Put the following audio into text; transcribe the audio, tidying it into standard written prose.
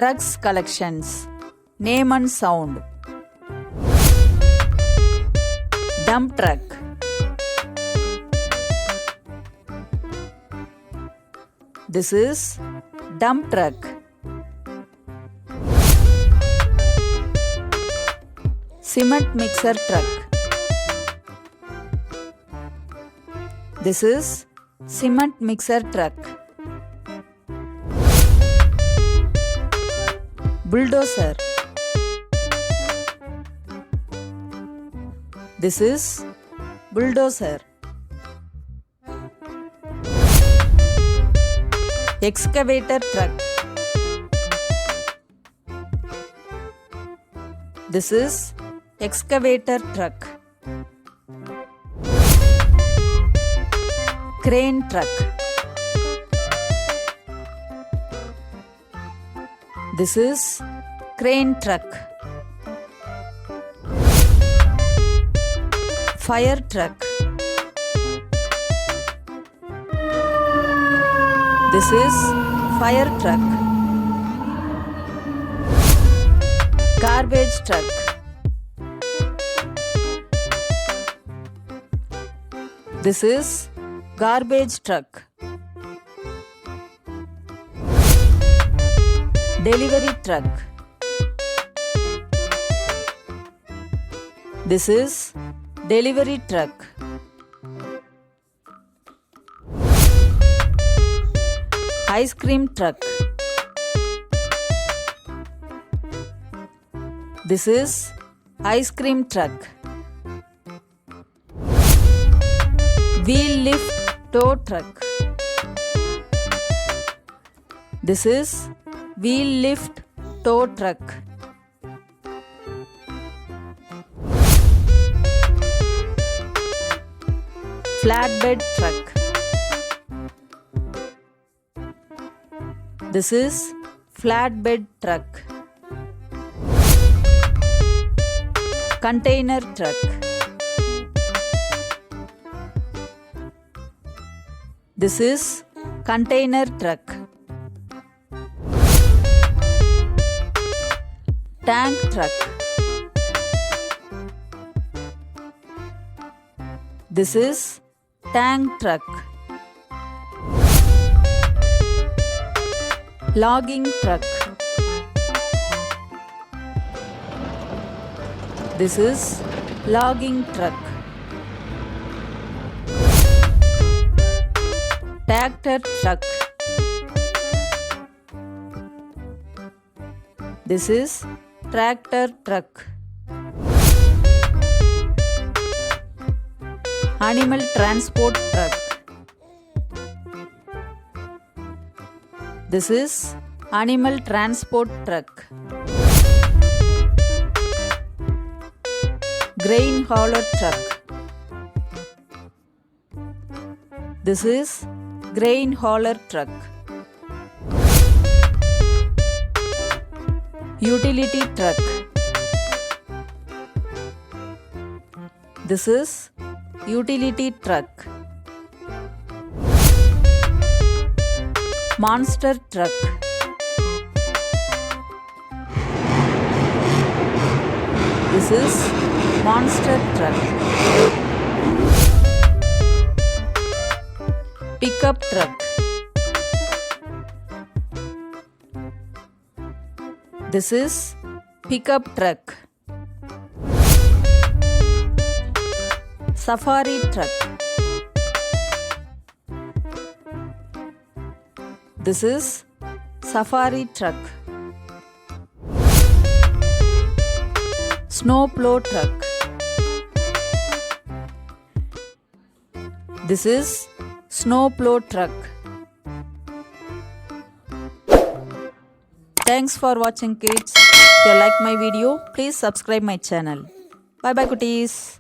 Trucks collections. Name and sound. Dump truck. This is dump truck. Cement mixer truck. This is cement mixer truck. Bulldozer. This is bulldozer. Excavator truck. This is excavator truck. Crane truck. This is crane truck. Fire truck. This is fire truck. Garbage truck. This is garbage truck. Delivery truck. This is delivery truck. Ice cream truck. This is ice cream truck. Wheel lift tow truck. This is wheel lift tow truck. Flatbed truck. This is flatbed truck. Container truck. This is container truck. Tank truck. This is tank truck. Logging truck. This is logging truck. Tractor truck. This is tractor truck. Animal transport truck. This is animal transport truck. Grain hauler truck. This is grain hauler truck. Utility truck. This is utility truck. Monster truck. This is monster truck. Pickup truck. This is pickup truck. Safari truck. This is safari truck. Snowplow truck. This is snowplow truck. Thanks for watching, kids. If you like my video, please subscribe my channel. Bye bye, cuties.